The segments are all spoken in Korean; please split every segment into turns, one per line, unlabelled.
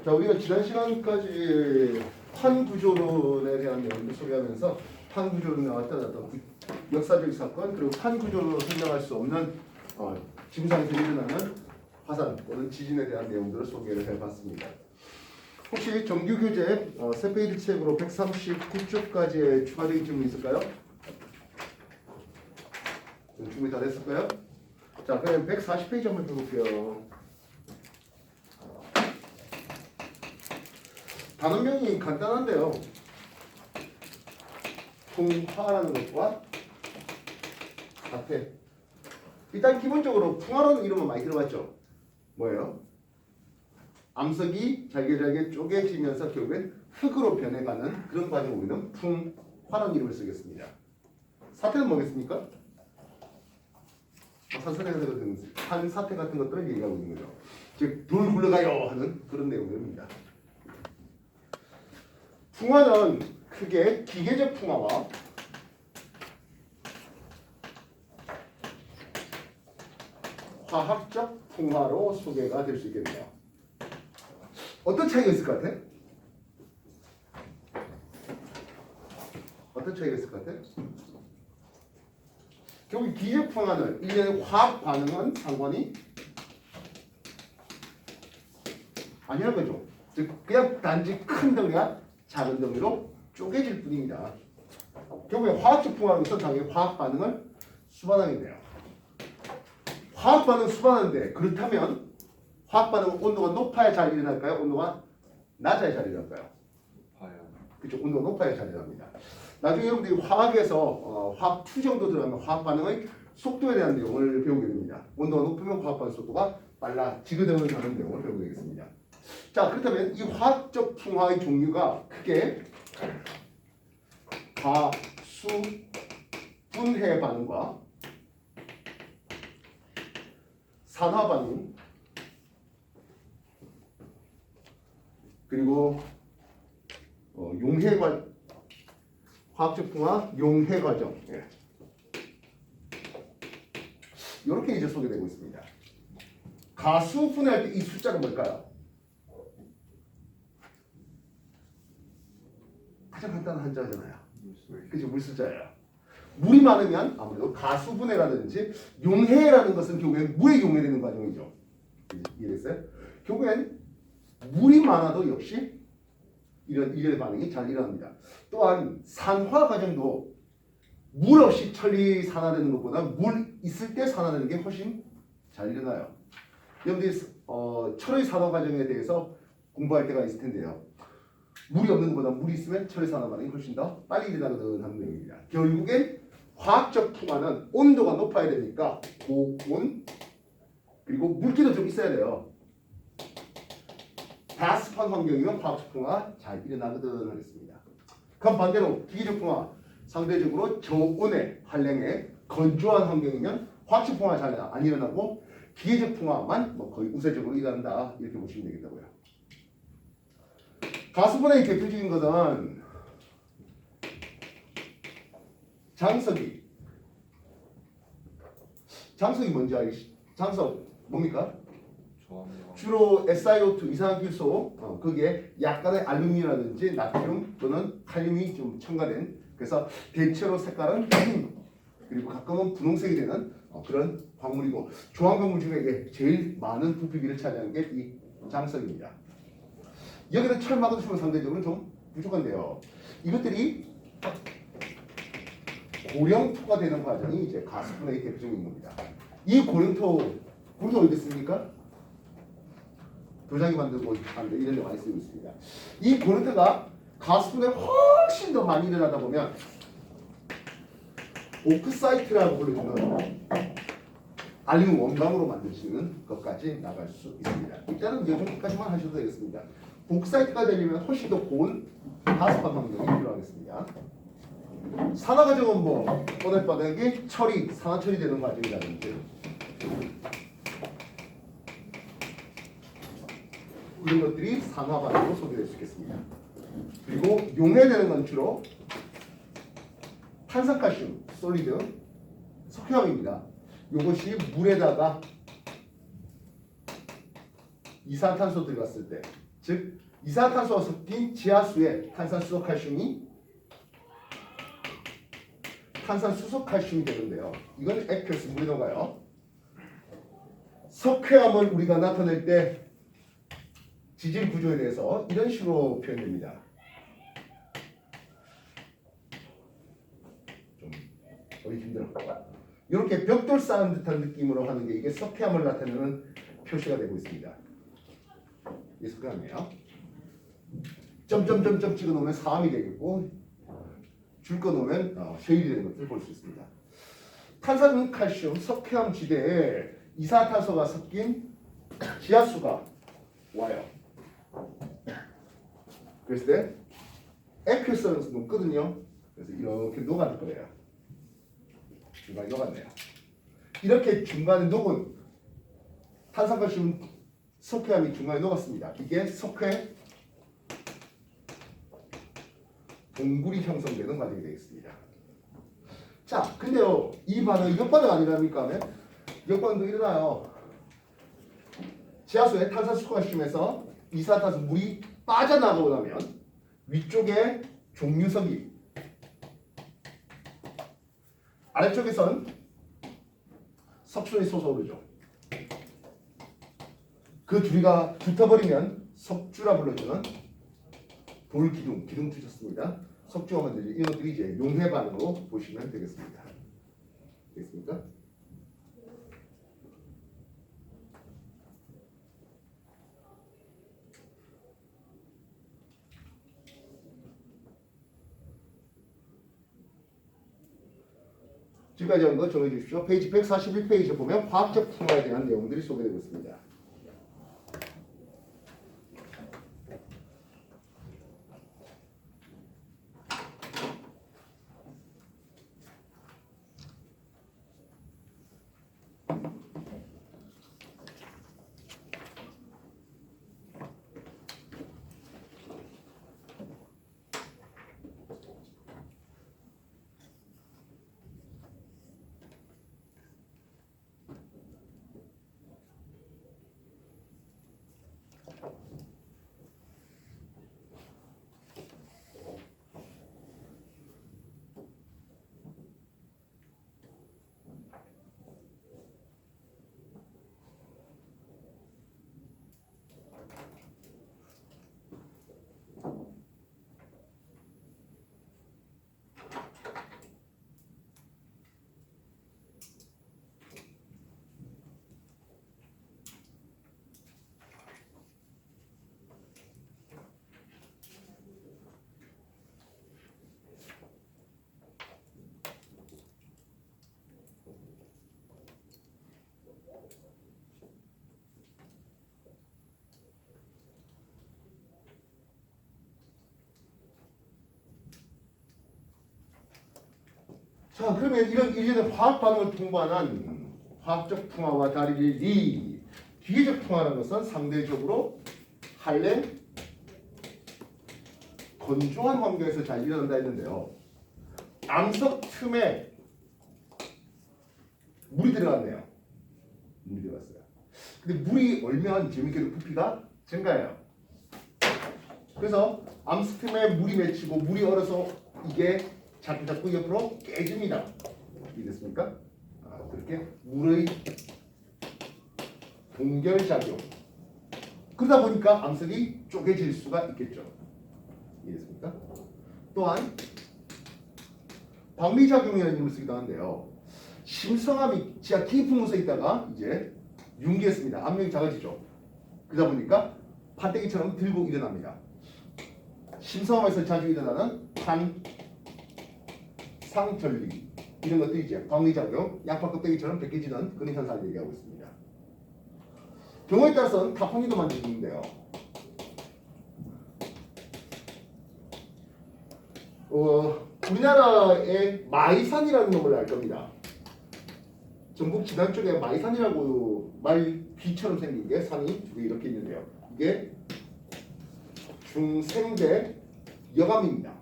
자, 우리가 지난 시간까지 판구조론에 대한 내용을 소개하면서 판구조론 나왔던 어떤 역사적 사건 그리고 판구조론으로 설명할 수 없는 지구상에서 일어나는 화산 또는 지진에 대한 내용들을 소개를 해봤습니다. 혹시 정규 교재 세 페이지 책으로 139쪽까지의 추가적인 질문 있을까요? 준비 다 됐을까요? 자, 그럼 140페이지 한번 해볼게요. 단원명이 간단한데요. 풍화라는 것과 사태. 일단 기본적으로 풍화라는 이름은 많이 들어봤죠? 뭐예요? 암석이 잘게 쪼개지면서 결국엔 흙으로 변해가는 그런 과정을 우리는 풍화라는 이름을 쓰겠습니다. 사태는 뭐겠습니까? 산사태 같은 것들을 얘기하고 있는 거죠. 즉, 불 굴러가요 하는 그런 내용들입니다. 풍화는 크게 기계적 풍화와 화학적 풍화로 소개가 될 수 있겠네요. 어떤 차이가 있을 것 같아? 어떤 차이가 있을 것 같아? 결국 기계적 풍화는 일련의 화학 반응은 상관이 아니라는 거죠. 즉 그냥 단지 큰 덩이가 작은 덩이로 쪼개질 뿐입니다. 결국에 화학적 풍화는 것은 당연히 화학 반응을 수반하겠네요. 화학 반응 수반하는데 그렇다면 화학 반응은 온도가 높아야 잘 일어날까요? 온도가 낮아야 잘 일어날까요?
높아요.
그렇죠. 온도가 높아야 잘 일어납니다. 나중에 여러분들이 화학에서 화학 투정도 들어가면 화학 반응의 속도에 대한 내용을 배우게 됩니다. 온도가 높으면 화학 반응 속도가 빨라지거든요 하는 내용을 배우게 되겠습니다. 자, 그렇다면 이 화학적 풍화의 종류가 크게 가수 분해 반응과 산화 반응 그리고 용해 과정, 화학적 풍화 용해 과정 이렇게 이제 소개되고 있습니다. 가수 분해할 때 이 숫자가 뭘까요? 가장 간단한 한자잖아요. 그죠? 물숫자예요. 물이 많으면 아무래도 가수분해라든지 용해라는 것은 결국엔 물에 용해되는 과정이죠. 이해됐어요? 결국엔 물이 많아도 역시 이런 일련의 반응이 잘 일어납니다. 또한 산화 과정도 물 없이 천리 산화되는 것보다 물 있을 때 산화되는 게 훨씬 잘 일어나요. 여러분들이 철의 산화 과정에 대해서 공부할 때가 있을 텐데요. 물이 없는 것보다 물이 있으면 철의 산화 반응이 훨씬 더 빨리 일어나거든 하는 내용입니다. 결국엔 화학적 풍화는 온도가 높아야 되니까 고온 그리고 물기도 좀 있어야 돼요. 다습한 환경이면 화학적 풍화가 잘 일어나거든 하겠습니다. 그럼 반대로 기계적 풍화 상대적으로 저온의 한량의 건조한 환경이면 화학적 풍화가 잘 안 일어나고 기계적 풍화만 거의 우세적으로 일어난다 이렇게 보시면 되겠다고요. 가수분해의 대표적인 것은 장석이 뭔지 알겠지? 장석 뭡니까? 주로 SiO2 이산화탄소 거기에 약간의 알루미늄이라든지 나트륨 또는 칼륨이 좀 첨가된 그래서 대체로 색깔은 흰 그리고 가끔은 분홍색이 되는 그런 광물이고 조항광물 중에 제일 많은 부피비를 차지하는 게 이 장석입니다. 여기는 철마도 주면 상대적으로 좀 부족한데요. 이것들이 고령토가 되는 과정이 이제 가수분해의 대표적인 겁니다. 이 고령토 어디 있습니까? 도자기 만들고 이런 데 많이 쓰고 있습니다. 이 고령토가 가수분해 훨씬 더 많이 일어나다 보면 옥사이트라고 불러주는 알루미늄 원광으로 만드시는 것까지 나갈 수 있습니다. 일단은 이 정도까지만 하셔도 되겠습니다. 복사이트가 되려면 훨씬 더 고온 다습한 환경이 필요하겠습니다. 산화 과정은 오늘 바닥이 산화 처리되는 과정이라든지 이런 것들이 산화 반응으로 소개될 수 있겠습니다. 그리고 용해되는 건 주로 탄산칼슘, 솔리드, 석회화입니다. 이것이 물에다가 이산탄소 들어갔을 때 즉 이산화탄소가 섞인 지하수에 탄산수소 칼슘이 탄산수소 칼슘이 되는데요. 이건 액회수 물이 녹아요. 석회암을 우리가 나타낼 때 지질 구조에 대해서 이런 식으로 표현됩니다. 좀 보기 힘들어. 이렇게 벽돌 쌓은 듯한 느낌으로 하는 게 이게 석회암을 나타내는 표시가 되고 있습니다. 이게 석회암이에요. 점점점점 찍어 놓으면 사암이 되겠고 줄 거 놓으면 쉐일이 되는 것을 볼 수 있습니다. 탄산칼슘 석회암 지대에 이산화탄소가 섞인 지하수가 와요. 그랬을 때 액회수는 녹거든요. 그래서 이렇게 녹아질 거예요. 중간에 녹았네요. 이렇게 중간에 녹은 탄산칼슘 석회암이 중간에 녹았습니다. 이게 석회 동굴이 형성되는 과정이 되겠습니다. 자, 근데요, 이 반응이 역반응 아니랍니까? 역반응도 일어나요. 지하수에 탄산수소칼슘에서 이산화탄소 물이 빠져나가고 나면 위쪽에 종유석이 아래쪽에선 석순이 솟아오르죠. 그 둘이가 붙어버리면 석주라 불러주는 돌기둥, 기둥 주셨습니다. 석주가 만들죠. 이런 것들이 이제 용해 반응으로 보시면 되겠습니다. 되겠습니까? 지금까지 한 거 정해 주십시오. 페이지 141페이지 보면 화학적 풍화에 대한 내용들이 소개되고 있습니다. 자, 그러면 이런 일련의 화학 반응을 통반한 화학적 풍화와 달리 기계적 풍화라는 것은 상대적으로 한랭 건조한 환경에서 잘 일어난다 했는데요. 암석 틈에 물이 들어갔네요. 물이 들어갔어요. 근데 물이 얼면 재밌게도 부피가 증가해요. 그래서 암석 틈에 물이 맺히고 물이 얼어서 이게 자꾸 옆으로 깨집니다. 이해됐습니까? 그렇게 물의 동결작용. 그러다 보니까 암석이 쪼개질 수가 있겠죠. 이해됐습니까? 또한 방리작용이라는 이름을 쓰기도 하는데요. 심성암이 지하 깊은 곳에 있다가 이제 융기했습니다. 압력이 작아지죠. 그러다 보니까 판때기처럼 들고 일어납니다. 심성암에서 자주 일어나는 상절리 이런 것들이 이제 방리작용, 양파 껍데기처럼 벗겨지는 그런 현상을 얘기하고 있습니다. 경우에 따라서는 타포니도 만들어지는데요. 우리나라에 마이산이라는 놈을 알 겁니다. 전북 지난 쪽에 마이산이라고 말 귀처럼 생긴 게 산이 두 개 이렇게 있는데요. 이게 중생대 여감입니다.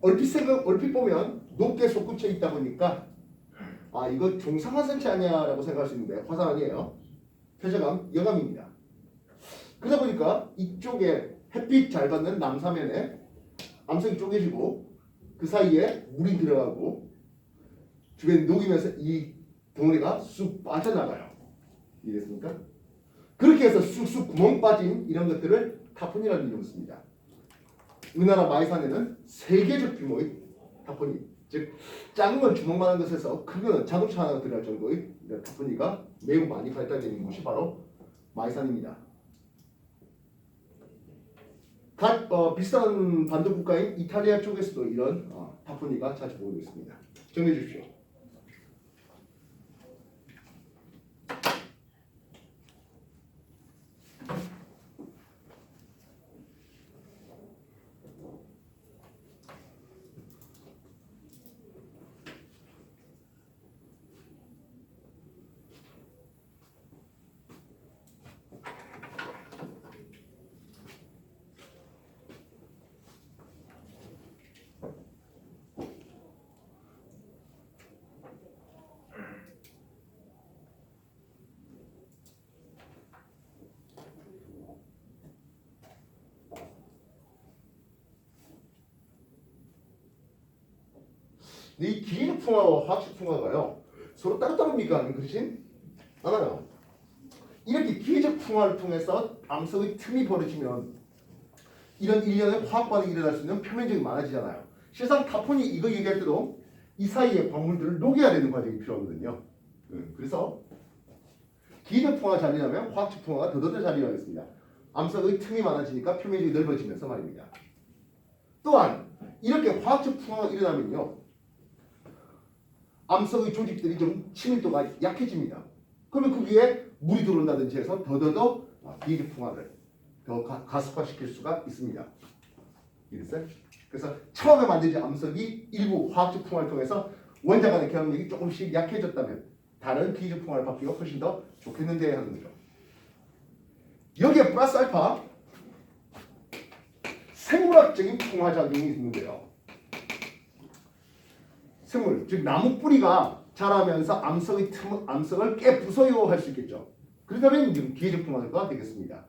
얼핏 보면 높게 솟구쳐 있다 보니까 이거 중상화산체 아니야 라고 생각할 수 있는데 화산 아니에요. 표적암 여감입니다. 보니까 이쪽에 햇빛 잘 받는 남사면에 암석이 쪼개지고 그 사이에 물이 들어가고 주변에 녹이면서 이 덩어리가 쑥 빠져나가요. 이해됐습니까? 그렇게 해서 쑥쑥 구멍 빠진 이런 것들을 타폰이라는 이름을 씁니다. 우리나라 마이산에는 세계적 규모의 타폰이, 즉 작은 건 주먹만한 것에서 큰 거는 자동차 하나가 들어갈 정도의 타폰이가 매우 많이 발달되어 있는 곳이 바로 마이산입니다. 비슷한 반도 국가인 이탈리아 쪽에서도 이런 타폰이가 자주 보이고 있습니다. 정리해 주십시오. 이 기계적 풍화와 화학적 풍화가요 서로 따로따로입니까? 그렇지? 않아요. 이렇게 기계적 풍화를 통해서 암석의 틈이 벌어지면 이런 일련의 화학 반응이 일어날 수 있는 표면적이 많아지잖아요. 실상 타폰이 이거 얘기할 때도 이 사이의 광물들을 녹여야 되는 과정이 필요하거든요. 그래서 기계적 풍화가 잘 일어나면 화학적 풍화가 더더더 잘 일어나겠습니다. 암석의 틈이 많아지니까 표면적이 넓어지면서 말입니다. 또한 이렇게 화학적 풍화가 일어나면요 암석의 조직들이 좀 친밀도가 약해집니다. 그러면 그 위에 물이 들어온다든지 해서 더더더 기계적 풍화를 더 가속화시킬 수가 있습니다. 이랬어요? 그래서 처음에 만들어진 암석이 일부 화학적 풍화를 통해서 원자 간의 결합력이 조금씩 약해졌다면 다른 기계적 풍화를 받기가 훨씬 더 좋겠는데 하는 거죠. 여기에 플러스 알파 생물학적인 풍화 작용이 있는데요. 생물, 즉 나무 뿌리가 자라면서 암석을 깨부숴요 할 수 있겠죠. 그렇다면 기계적 풍화가 되겠습니다.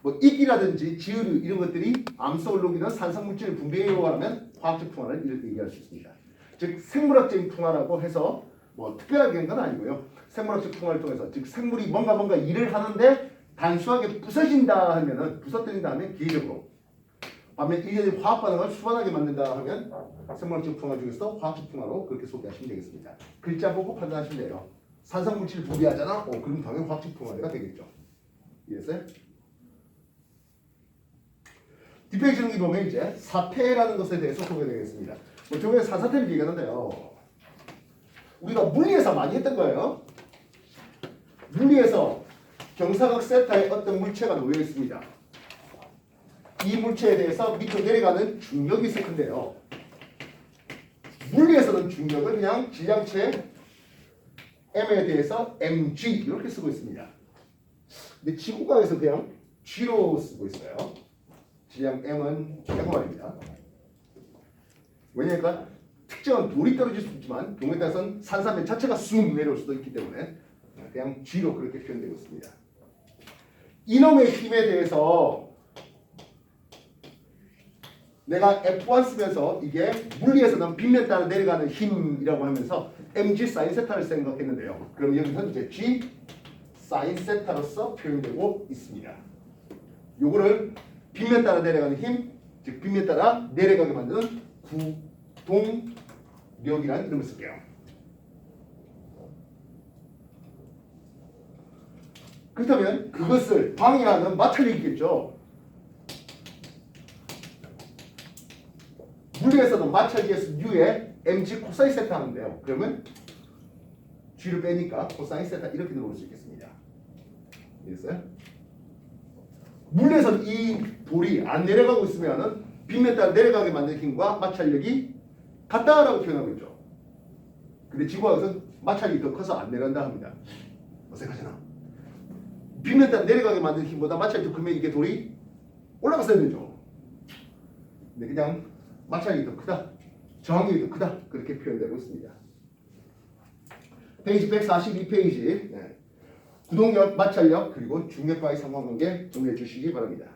뭐 이끼라든지 지으류 이런 것들이 암석을 녹이는 산성물질을 분비해요 하면 화학적 풍화를 이렇게 얘기할 수 있습니다. 즉 생물학적인 풍화라고 해서 뭐 특별하게 한 건 아니고요. 생물학적 풍화를 통해서 즉 생물이 뭔가 일을 하는데 단순하게 부서진다 하면은 부서뜨린다 하면 기계적으로, 반면 일련의 화학 반응을 수반하게 만든다 하면 생물학적 풍화 중에서 화학적 풍화로 그렇게 소개하시면 되겠습니다. 글자 보고 판단하시면 돼요. 산성물질을 분비하잖아. 그럼 당연히 화학적 풍화가 되겠죠. 이해했어요? 뒷페이지를 보면 이제 사태라는 것에 대해서 소개되겠습니다. 저번에 산사태를 얘기하는데요. 우리가 물리에서 많이 했던 거예요. 물리에서 경사각 세타에 어떤 물체가 놓여 있습니다. 이 물체에 대해서 밑으로 내려가는 중력이 있을 텐데요. 물리에서는 중력을 그냥 질량체 m에 대해서 mg 이렇게 쓰고 있습니다. 근데 지구과학에서 그냥 g로 쓰고 있어요. 질량 m은 G라고 말입니다. 왜냐니까 특정한 돌이 떨어질 수 있지만 경우에 따라서는 산사면 자체가 쑥 내려올 수도 있기 때문에 그냥 G로 그렇게 표현되고 있습니다. 이놈의 힘에 대해서 내가 F1 쓰면서 이게 물리에서는 빗면 따라 내려가는 힘이라고 하면서 mg sin 세타를 생각했는데요. 그럼 여기서 이제 g sin 세타로서 표현되고 있습니다. 요거를 빗면 따라 내려가는 힘, 즉 빗면 따라 내려가게 만드는 구동력이라는 이름을 쓸게요. 그렇다면 그것을 방해하는 마찰력이 있겠죠. 물리에서는 마찰기에서 U에 mg 코사인 세타 하는데요. 그러면 G를 빼니까 코사인 세타 이렇게 넣을 수 있겠습니다. 이해했어요? 물리에서는 이 돌이 안 내려가고 있으면은 빗면 따라 내려가게 만든 힘과 마찰력이 같다라고 표현하고 있죠. 근데 지구과학에서는 마찰력이 더 커서 안 내려간다 합니다. 어색하잖아. 빗면 따라 내려가게 만든 힘보다 마찰력이 더 크면 이게 돌이 올라갔어야 되죠. 근데 그냥 마찰력이 더 크다, 저항력이 더 크다 그렇게 표현되고 있습니다. 페이지 142페이지. 구동력, 마찰력, 그리고 중력과의 상관관계 정리해 주시기 바랍니다.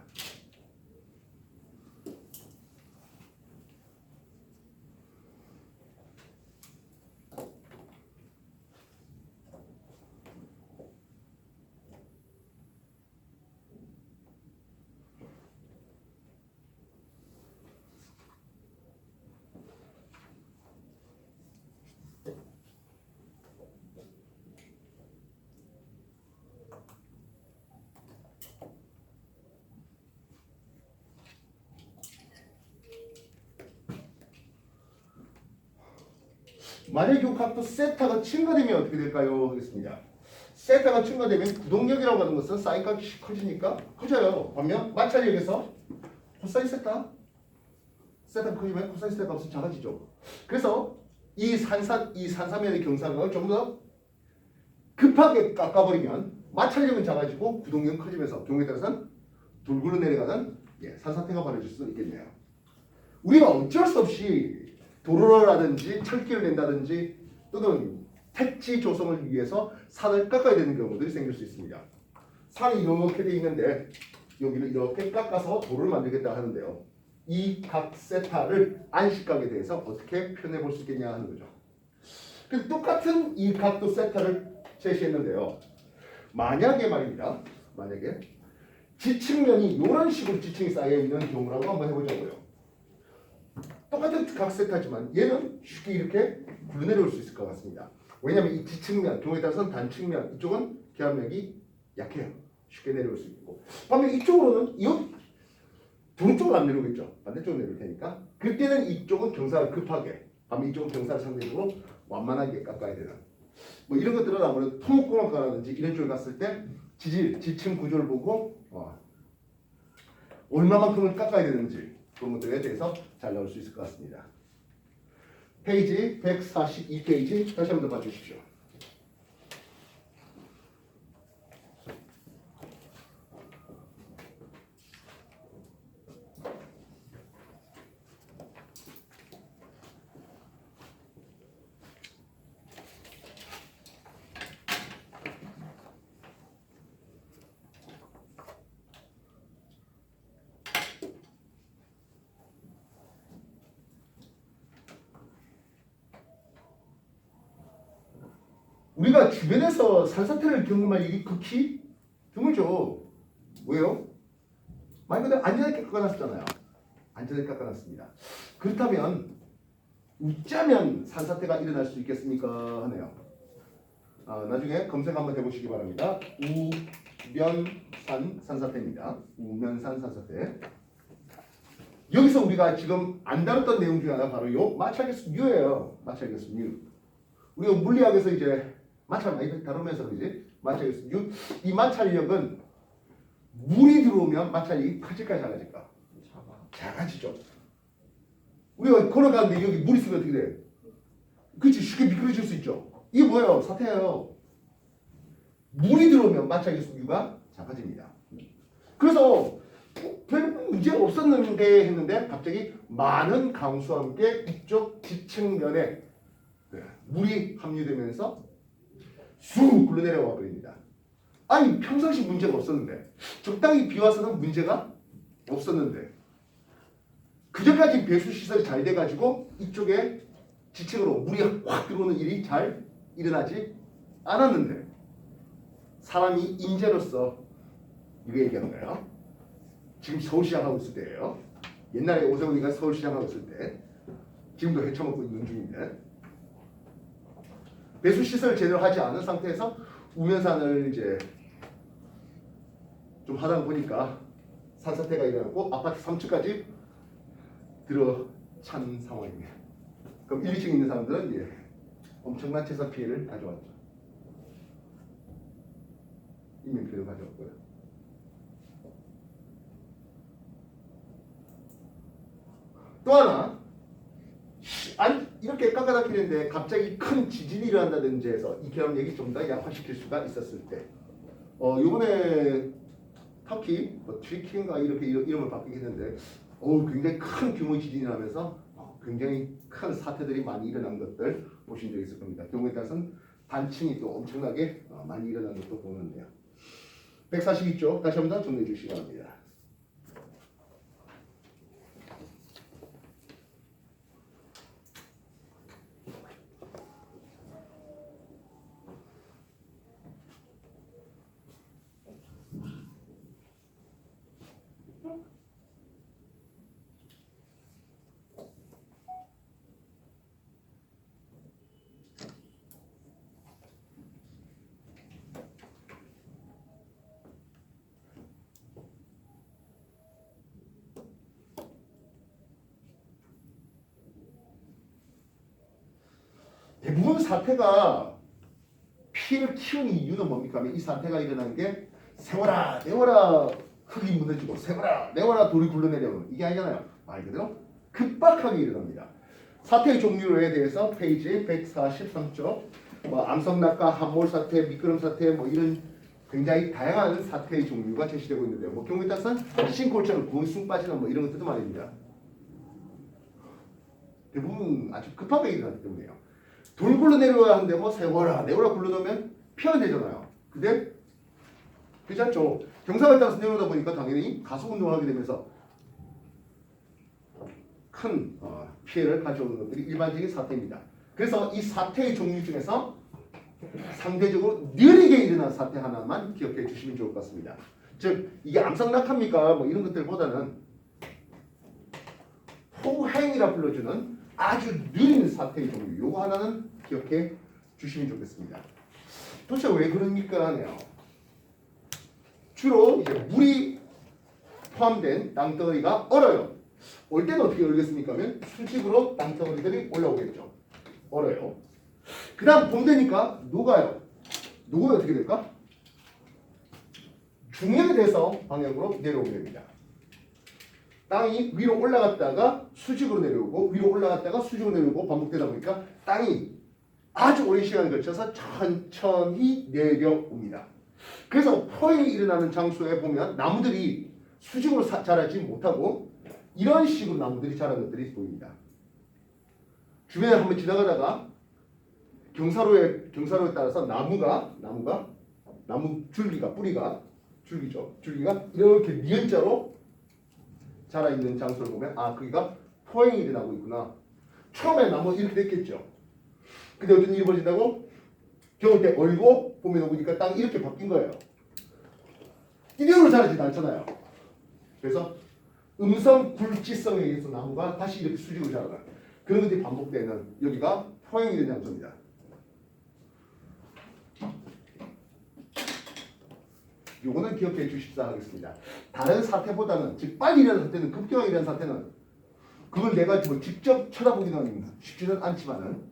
만약 이 각도 세타가 증가되면 어떻게 될까요? 하겠습니다. 세타가 증가되면 구동력이라고 하는 것은 사인값이 커지니까 커져요. 반면 마찰력에서 코사인 세타가 커지면 코사인 세타 값은 작아지죠. 그래서 이 산사면의 경사각을 좀 더 급하게 깎아버리면 마찰력은 작아지고 구동력은 커지면서 경우에 따라서는 돌굴러 내려가는 산사태가 벌어질 수 있겠네요. 우리가 어쩔 수 없이 도로라든지 철길을 낸다든지 또는 택지 조성을 위해서 산을 깎아야 되는 경우들이 생길 수 있습니다. 산이 이렇게 돼 있는데 여기를 이렇게 깎아서 도로를 만들겠다 하는데요. 이 각 세타를 안식각에 대해서 어떻게 표현해 볼 수 있겠냐 하는 거죠. 그래서 똑같은 이 각도 세타를 제시했는데요. 만약에 말입니다. 만약에 지층면이 이런 식으로 지층이 쌓여 있는 경우라고 한번 해보자고요. 똑같은 각 세타지만 얘는 쉽게 이렇게 굴러내려올 수 있을 것 같습니다. 왜냐하면 이 지층면, 경우에 따라서는 단층면, 이쪽은 기압력이 약해요. 쉽게 내려올 수 있고. 반면 이쪽으로는 이 도로 쪽으로 안 내려오겠죠. 반대쪽으로 내려올 테니까. 그때는 이쪽은 경사를 급하게, 반면 이쪽은 경사를 상대적으로 완만하게 깎아야 되는. 뭐 이런 것들은 아무래도 토목공학과라든지 이런 쪽에 갔을 때 지층 구조를 보고 얼마만큼을 깎아야 되는지 그런 것들에 대해서 잘 나올 수 있을 것 같습니다. 페이지 142페이지 다시 한번 더 봐주십시오. 우리가 주변에서 산사태를 경험할 일이 극히 드물죠. 왜요? 말 그대로 안전하게 깎아놨잖아요. 안전하게 깎아놨습니다. 그렇다면 웃자면 산사태가 일어날 수 있겠습니까? 하네요. 나중에 검색 한번 해보시기 바랍니다. 우면산 산사태입니다. 우면산 산사태. 여기서 우리가 지금 안 다뤘던 내용 중에 하나 바로 요 마찰계수 U예요. 마찰계수 U. 우리가 물리학에서 이제 마찰 많이 다루면서 그러지? 마찰계수 U. 이 마찰력은 물이 들어오면 마찰력이 커질까 작아질까? 작아지죠. 우리가 걸어가는데 여기 물이 있으면 어떻게 돼? 그렇지, 쉽게 미끄러질 수 있죠. 이게 뭐예요? 사태예요. 물이 들어오면 마찰계수 U가 작아집니다. 그래서 별 문제가 없었는데 했는데 갑자기 많은 강수와 함께 이쪽 지층면에 물이 함유되면서 쑥 굴러내려와 버립니다. 아니 평상시 문제가 없었는데 적당히 비 와서는 문제가 없었는데 그전까지 배수 시설이 잘 돼가지고 이쪽에 지층으로 물이 확 들어오는 일이 잘 일어나지 않았는데 사람이 인재로서 이거 얘기하는 거예요. 지금 서울시장 하고 있을 때예요. 옛날에 오세훈이가 서울시장 하고 있을 때 지금도 헤쳐먹고 있는 중인데 배수 시설 제대로 하지 않은 상태에서 우면산을 이제 좀 하다 보니까 산사태가 일어나고 아파트 3층까지 들어찬 상황입니다. 그럼 1, 2층 있는 사람들은 이제 엄청난 재산 피해를 가져왔죠. 인명피해를 가져왔고요. 또 하나 이렇게 깎아닥기는데 갑자기 큰 지진이 일어난다든지 해서 이 결합력이 좀 더 약화시킬 수가 있었을 때 요번에 터키 튀르키예인가 이렇게 이름을 바뀌게 했는데 굉장히 큰 규모의 지진이 나면서 굉장히 큰 사태들이 많이 일어난 것들 보신 적이 있을 겁니다. 경우에 따라서는 반층이 또 엄청나게 많이 일어나는 것도 보는데요. 142쪽 다시 한번 정리해 주시기 바랍니다. 대부분 사태가 피해를 키우는 이유는 뭡니까? 하면 이 사태가 일어나는 게 세워라 내워라 흙이 무너지고 세워라 내워라 돌이 굴러내려오는 이게 아니잖아요. 말 그대로 급박하게 일어납니다. 사태의 종류에 대해서 페이지 143쪽 뭐 암석낙하, 함몰 사태, 미끄럼 사태 뭐 이런 굉장히 다양한 사태의 종류가 제시되고 있는데요. 뭐 경우에 따라서는 싱크홀처럼 붕 빠지는 뭐 이런 것들도 말입니다. 대부분 아주 급하게 일어나기 때문에요. 돌 굴러내려야 하는데 뭐 세워라 내워라 굴러내면 피하면 되잖아요. 근데 그렇지 않죠. 경사를 따라서 내려오다 보니까 당연히 가속 운동을 하게 되면서 큰 피해를 가져오는 것들이 일반적인 사태입니다. 그래서 이 사태의 종류 중에서 상대적으로 느리게 일어난 사태 하나만 기억해 주시면 좋을 것 같습니다. 즉 이게 암석낙하입니까? 뭐 이런 것들보다는 호행이라 불러주는 아주 느린 사태의 종류 요거 하나는 기억해 주시면 좋겠습니다. 도대체 왜 그럽니까 하네요. 주로 이제 물이 포함된 땅덩어리가 얼어요. 올 때는 어떻게 얼겠습니까? 하면 수직으로 땅덩어리들이 올라오겠죠. 얼어요. 그 다음 봄 되니까 녹아요. 녹으면 어떻게 될까? 중력돼서 방향으로 내려오게 됩니다. 땅이 위로 올라갔다가 수직으로 내려오고 위로 올라갔다가 수직으로 내려오고 반복되다 보니까 땅이 아주 오랜 시간을 거쳐서 천천히 내려옵니다. 그래서 포획이 일어나는 장소에 보면 나무들이 수직으로 자라지 못하고 이런 식으로 나무들이 자란 것들이 보입니다. 주변에 한번 지나가다가 경사로에 따라서 나무 줄기가 이렇게 니은자로 자라 있는 장소를 보면 아 거기가 포획이 일어나고 있구나. 처음에 나무 이렇게 됐겠죠. 근데 어떤 일이 벌어진다고? 겨울 때 얼고 봄에 녹으니까 땅이 이렇게 바뀐 거예요. 이대로 자라지도 않잖아요. 그래서 음성 굴지성에 의해서 나무가 다시 이렇게 수직으로 자라가 그런 것들이 반복되는 여기가 포획이 되는 장소입니다. 요거는 기억해 주십사 하겠습니다. 다른 사태보다는 즉 빨리 일어나는 사태는 급격하게 일어나는 사태는 그걸 내가 뭐 직접 쳐다보기는 쉽지는 않지만은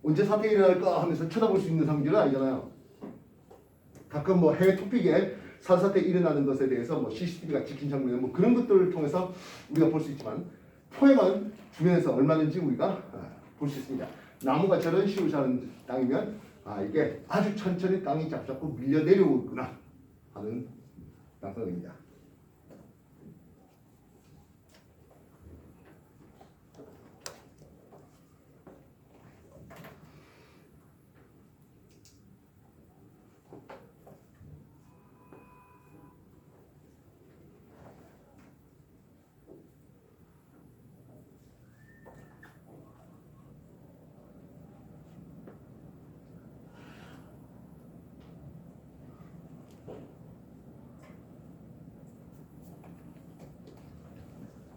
언제 사태가 일어날까 하면서 쳐다볼 수 있는 상황들은 아니잖아요. 가끔 뭐 해외 토픽에 산사태 일어나는 것에 대해서 뭐 CCTV가 찍힌 장면 뭐 그런 것들을 통해서 우리가 볼 수 있지만 포획은 주변에서 얼마든지 우리가 볼 수 있습니다. 나무가 저런 식으로 자라는 땅이면 아 이게 아주 천천히 땅이 잡잡고 밀려 내려오고 있구나 하는 단서입니다.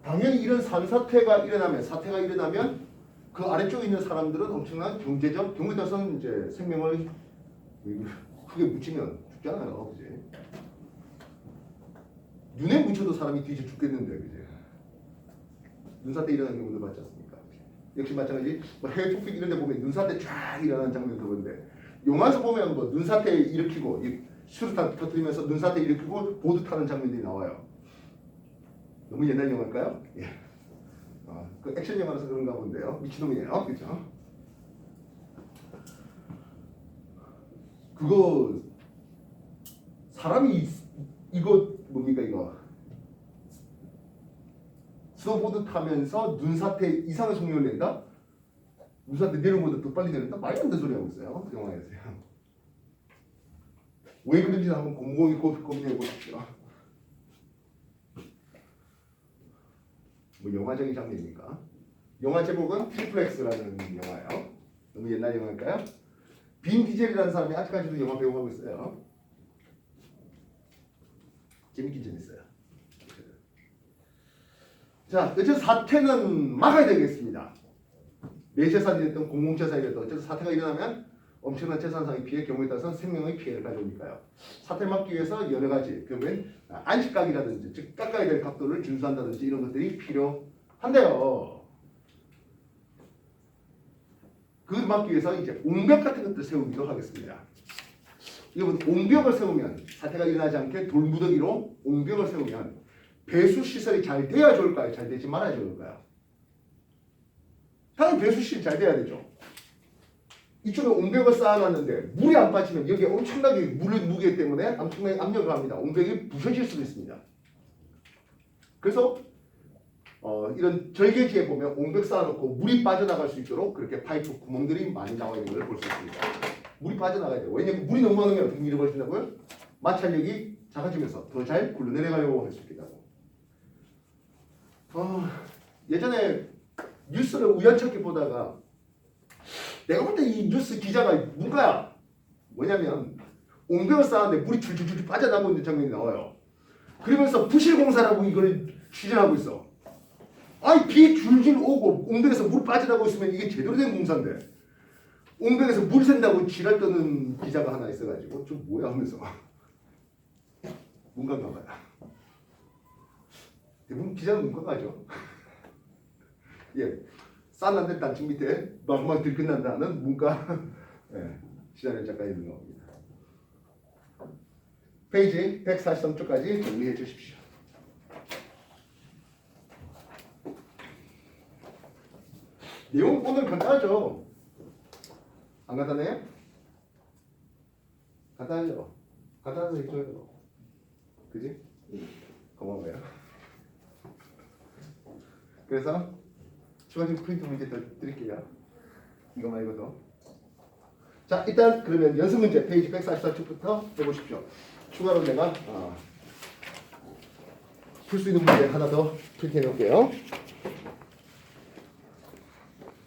당연히 이런 사태가 일어나면 그 아래쪽에 있는 사람들은 엄청난 경제적 경우에 따라서는 이제 생명을 크게 묻히면 죽잖아요, 그지? 눈에 묻혀도 사람이 뒤져 죽겠는데, 그지? 눈사태 일어나는 경우도 봤지 않습니까? 역시 마찬가지. 뭐 해외 토픽 이런 데 보면 눈사태 쫙 일어나는 장면도 보는데 영화에서 보면 뭐 눈사태 일으키고 수류탄 터뜨리면서 눈사태 일으키고 보드 타는 장면들이 나와요. 너무 옛날 영화일까요? 예. 그 액션 영화라서 그런가 본데요. 미친놈이에요. 그죠? 그거 사람이 이거 뭡니까 이거 스노보드 타면서 눈사태 이상의 속력을 낸다? 무사한테 내려온 것보다 더 빨리 내린다? 말이 안 되는 소리 하고 있어요. 영화에서요. 왜 그런지 한번 곰곰이 고민해 보십시오. 뭐 영화적인 장면이니까. 영화 제목은 트리플엑스라는 영화예요. 너무 옛날 영화일까요? 빈 디젤이라는 사람이 아직까지도 영화 배우하고 있어요. 재밌긴 재밌어요. 자, 어쨌든 사태는 막아야 되겠습니다. 내 재산이 됐든 공공재산이 됐든 어쨌든 사태가 일어나면 엄청난 재산상의 피해, 경우에 따라서는 생명의 피해를 가져오니까요. 사태를 막기 위해서 여러 가지 그러면 안식각이라든지 즉 깎아야 될 각도를 준수한다든지 이런 것들이 필요한데요. 그걸 막기 위해서 이제 옹벽 같은 것들 세우기도 하겠습니다. 여러분 옹벽을 세우면 사태가 일어나지 않게 돌무더기로 옹벽을 세우면 배수 시설이 잘 돼야 좋을까요? 잘 되지 말아야 좋을까요? 당연히 배수 시설이 잘 돼야 되죠. 이쪽에 옹벽을 쌓아놨는데 물이 안 빠지면 여기에 엄청나게 물을 무게 때문에 엄청나게 압력을 합니다. 옹벽이 부서질 수도 있습니다. 그래서 이런 절개지에 보면 옹벽 쌓아놓고 물이 빠져나갈 수 있도록 그렇게 파이프 구멍들이 많이 나와 있는 걸 볼 수 있습니다. 물이 빠져나가야 돼요. 왜냐면 물이 너무 많으면 어떻게 일이 벌어진다고요? 마찰력이 작아지면서 더 잘 굴러내려가려고 할 수 있게 되고. 예전에 뉴스를 우연찮게 보다가 내가 볼 때 이 뉴스 기자가 문과야. 뭐냐면 옹벽을 쌓았는데 물이 줄줄줄 빠져나가고 있는 장면이 나와요. 그러면서 부실공사라고 이걸 취재하고 있어. 아니 비 줄줄 오고 옹벽에서 물 빠져나가고 있으면 이게 제대로 된 공사인데 옹벽에서 물 샌다고 지랄 떠는 기자가 하나 있어가지고 좀 뭐야 하면서 문과인가 봐요. 대부분 기자는 문과가죠. 예, 싼한데 단층 밑에 막막 들끓는다는 문과 예, 시작을 작가에 있는 겁니다. 페이지 143쪽까지 정리해 주십시오. 내용 오늘 간단하죠? 안 간단해요? 간단하죠? 간단해서 해줘요. 그지? 고마워요. 그래서 추가적인 프린트 문제 더 드릴게요. 이거 말고도. 자, 일단 그러면 연습 문제 페이지 144쪽부터 해보십시오. 추가로 내가 풀 수 있는 문제 하나 더 프린트해 놓을게요.